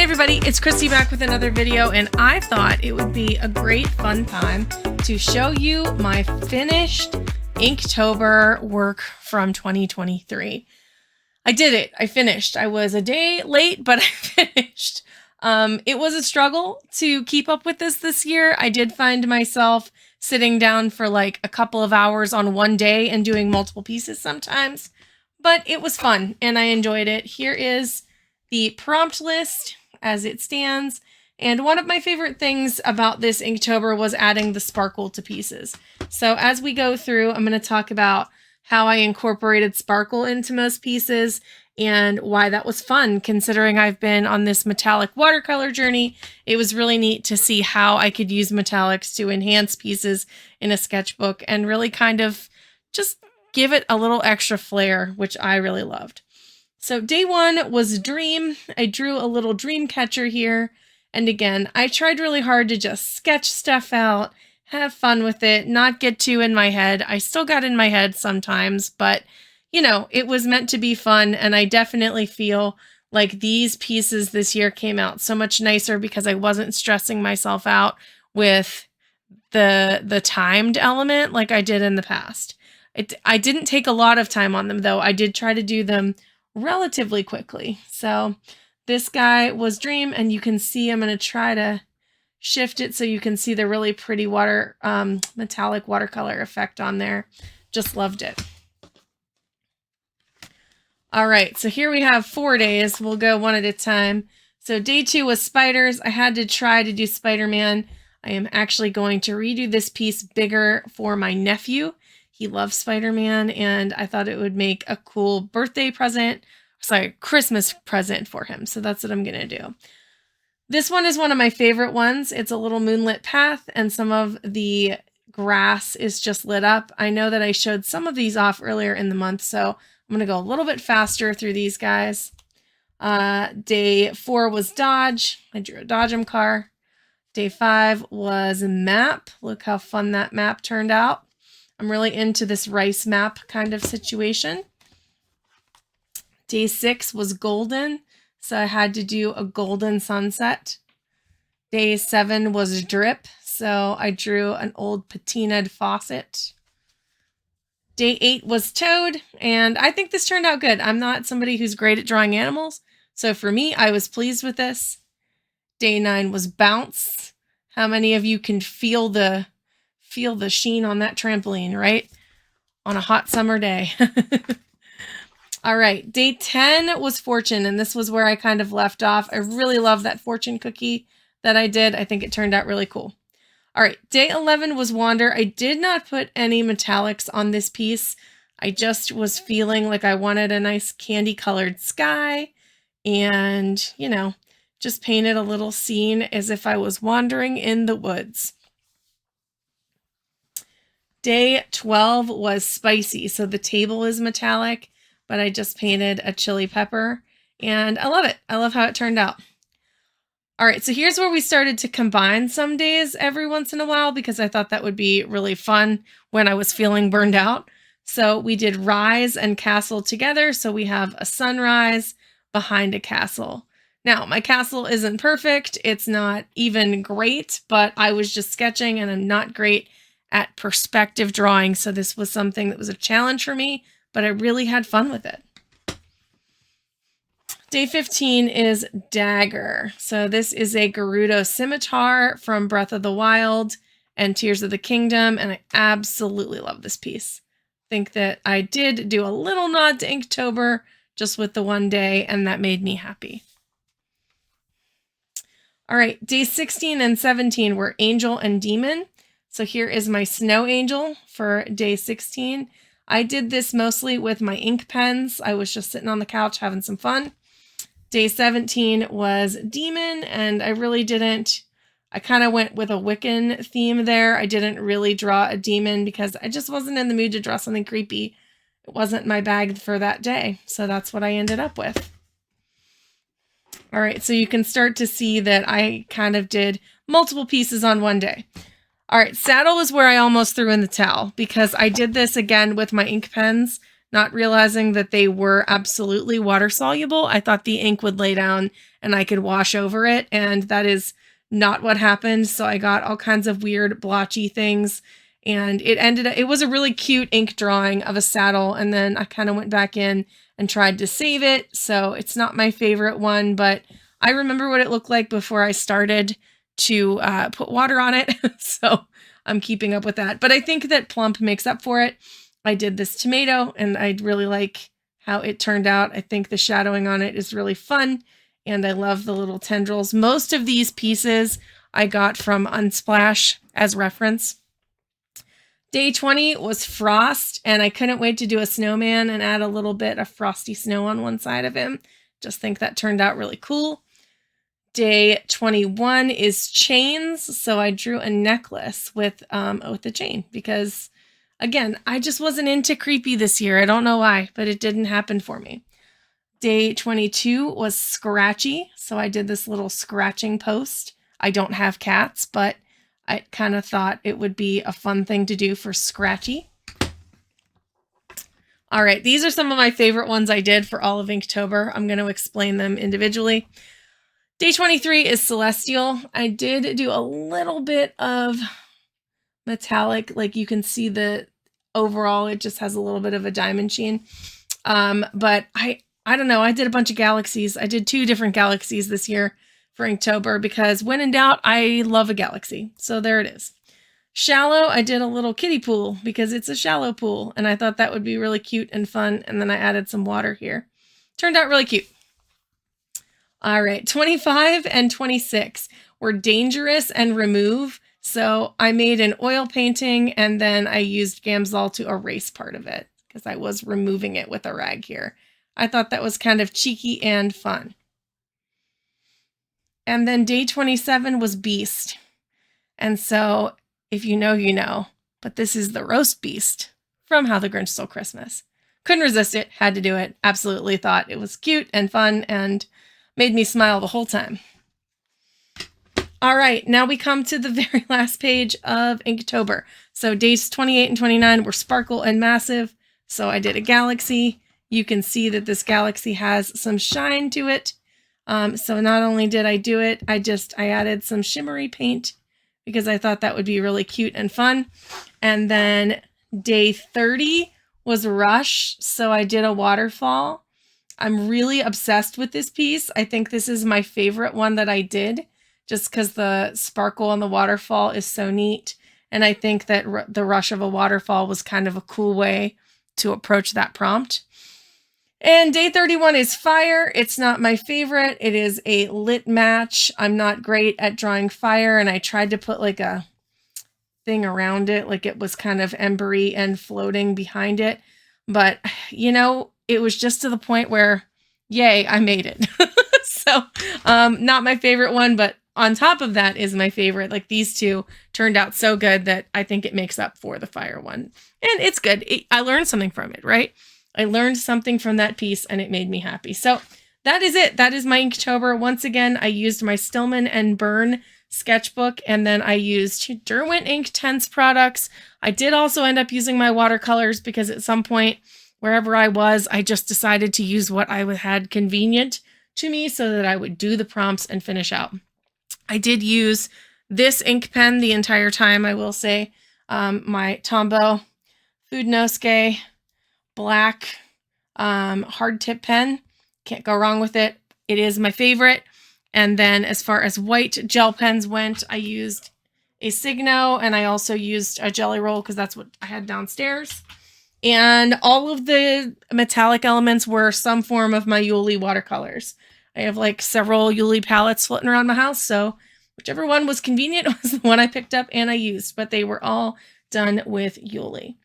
everybody, it's Christy back with another video, and I thought it would be a great fun time to show you my finished Inktober work from 2023. I did it. I finished. I was a day late, but I finished. It was a struggle to keep up with this year. I did find myself sitting down for like a couple of hours on one day and doing multiple pieces sometimes, but it was fun and I enjoyed it. Here is the prompt list as it stands. And one of my favorite things about this Inktober was adding the sparkle to pieces. So as we go through, I'm going to talk about how I incorporated sparkle into most pieces and why that was fun, considering I've been on this metallic watercolor journey. It was really neat to see how I could use metallics to enhance pieces in a sketchbook and really kind of just give it a little extra flair, which I really loved. So day one was Dream. I drew a little dream catcher here. And again, I tried really hard to just sketch stuff out, have fun with it, not get too in my head. I still got in my head sometimes, but you know, it was meant to be fun. And I definitely feel like these pieces this year came out so much nicer because I wasn't stressing myself out with the timed element like I did in the past. I didn't take a lot of time on them though. I did try to do them relatively quickly. So this guy was Dream, and you can see I'm going to try to shift it so you can see the really pretty metallic watercolor effect on there. Just loved it. All right, so here we have 4 days. We'll go one at a time. So day 2 was spiders. I had to try to do Spider-Man. I am actually going to redo this piece bigger for my nephew. He loves Spider-Man, and I thought it would make a cool birthday present, Christmas present for him. So that's what I'm going to do. This one is one of my favorite ones. It's a little moonlit path, and some of the grass is just lit up. I know that I showed some of these off earlier in the month, so I'm going to go a little bit faster through these guys. Day 4 was Dodge. I drew a Dodgem car. Day 5 was Map. Look how fun that map turned out. I'm really into this rice map kind of situation. Day 6 was Golden, so I had to do a golden sunset. Day 7 was Drip, so I drew an old patinaed faucet. Day 8 was Toad, and I think this turned out good. I'm not somebody who's great at drawing animals, so for me, I was pleased with this. Day 9 was Bounce. How many of you can feel the sheen on that trampoline, right? On a hot summer day. All right, day 10 was Fortune, and this was where I kind of left off. I really love that fortune cookie that I did. I think it turned out really cool. All right, day 11 was Wander. I did not put any metallics on this piece. I just was feeling like I wanted a nice candy-colored sky and, you know, just painted a little scene as if I was wandering in the woods. Day 12 was Spicy, so the table is metallic, but I just painted a chili pepper, and I love it. I love how it turned out. All right, so here's where we started to combine some days every once in a while because I thought that would be really fun when I was feeling burned out. So we did Rise and Castle together, so we have a sunrise behind a castle. Now, my castle isn't perfect. It's not even great, but I was just sketching, and I'm not great at perspective drawing, so this was something that was a challenge for me, but I really had fun with it. Day 15 is Dagger. So this is a Gerudo scimitar from Breath of the Wild and Tears of the Kingdom, and I absolutely love this piece. I think that I did do a little nod to Inktober just with the one day, and that made me happy. All right, day 16 and 17 were Angel and Demon. So here is my Snow Angel for day 16. I did this mostly with my ink pens. I was just sitting on the couch having some fun. Day 17 was Demon, and I kind of went with a Wiccan theme there. I didn't really draw a demon because I just wasn't in the mood to draw something creepy. It wasn't my bag for that day, so that's what I ended up with. All right, so you can start to see that I kind of did multiple pieces on one day. All right, Saddle is where I almost threw in the towel because I did this again with my ink pens, not realizing that they were absolutely water soluble. I thought the ink would lay down and I could wash over it, and that is not what happened. So I got all kinds of weird blotchy things, and it was a really cute ink drawing of a saddle, and then I kind of went back in and tried to save it. So it's not my favorite one, but I remember what it looked like before I started to put water on it. So I'm keeping up with that. But I think that Plump makes up for it. I did this tomato and I really like how it turned out. I think the shadowing on it is really fun, and I love the little tendrils. Most of these pieces I got from Unsplash as reference. Day 20 was Frost, and I couldn't wait to do a snowman and add a little bit of frosty snow on one side of him. Just think that turned out really cool. Day 21 is chains, so I drew a necklace with a chain because, again, I just wasn't into creepy this year. I don't know why, but it didn't happen for me. Day 22 was scratchy, so I did this little scratching post. I don't have cats, but I kind of thought it would be a fun thing to do for scratchy. All right, these are some of my favorite ones I did for all of Inktober. I'm going to explain them individually. Day 23 is Celestial. I did do a little bit of metallic, like you can see the overall, it just has a little bit of a diamond sheen. But I don't know, I did a bunch of galaxies. I did 2 different galaxies this year for Inktober because when in doubt, I love a galaxy. So there it is. Shallow, I did a little kiddie pool because it's a shallow pool, and I thought that would be really cute and fun. And then I added some water here. Turned out really cute. All right, 25 and 26 were Dangerous and Remove. So I made an oil painting, and then I used Gamsol to erase part of it because I was removing it with a rag here. I thought that was kind of cheeky and fun. And then day 27 was Beast. And so if you know, you know, but this is the roast beast from How the Grinch Stole Christmas. Couldn't resist it, had to do it. Absolutely thought it was cute and fun and made me smile the whole time. All right, now we come to the very last page of Inktober. So days 28 and 29 were Sparkle and Massive. So I did a galaxy. You can see that this galaxy has some shine to it. So not only did I do it, I added some shimmery paint because I thought that would be really cute and fun. And then day 30 was Rush. So I did a waterfall. I'm really obsessed with this piece. I think this is my favorite one that I did just because the sparkle on the waterfall is so neat. And I think that the rush of a waterfall was kind of a cool way to approach that prompt. And day 31 is Fire. It's not my favorite. It is a lit match. I'm not great at drawing fire, and I tried to put like a thing around it, like it was kind of embery and floating behind it. But, you know, it was just to the point where, yay, I made it. So, not my favorite one, but on top of that is my favorite. Like these two turned out so good that I think it makes up for the fire one. And it's good. I learned something from it, right? I learned something from that piece and it made me happy. So that is it. That is my Inktober. Once again, I used my Stillman and Byrne sketchbook, and then I used Derwent Ink Tense products. I did also end up using my watercolors because at some point, wherever I was, I just decided to use what I had convenient to me so that I would do the prompts and finish out. I did use this ink pen the entire time, I will say. My Tombow Foodnosuke black hard tip pen. Can't go wrong with it. It is my favorite. And then as far as white gel pens went, I used a Signo, and I also used a Jelly Roll because that's what I had downstairs. And all of the metallic elements were some form of my Yuli watercolors. I have like several Yuli palettes floating around my house, so whichever one was convenient was the one I picked up and I used, but they were all done with Yuli.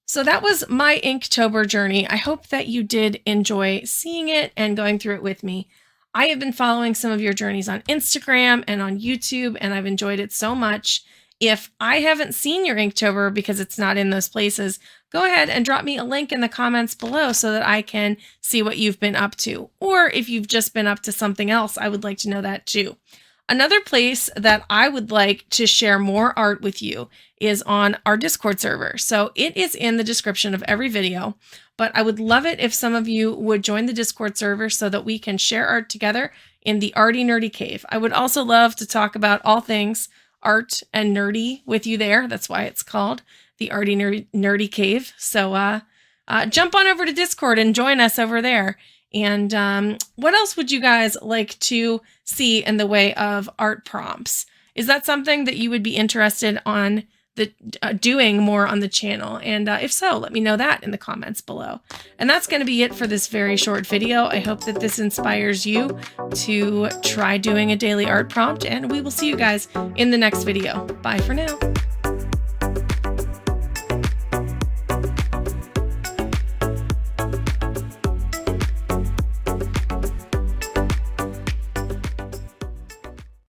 So that was my Inktober journey. I hope that you did enjoy seeing it and going through it with me. I have been following some of your journeys on Instagram and on YouTube, and I've enjoyed it so much. If I haven't seen your Inktober because it's not in those places, go ahead and drop me a link in the comments below so that I can see what you've been up to. Or if you've just been up to something else, I would like to know that too. Another place that I would like to share more art with you is on our Discord server. So it is in the description of every video, but I would love it if some of you would join the Discord server so that we can share art together in the Arty Nerdy Cave. I would also love to talk about all things art and nerdy with you there. That's why it's called the Arty Nerdy Cave. So jump on over to Discord and join us over there. And what else would you guys like to see in the way of art prompts? Is that something that you would be interested on doing more on the channel? And if so, let me know that in the comments below. And that's going to be it for this very short video. I hope that this inspires you to try doing a daily art prompt, and we will see you guys in the next video. Bye for now.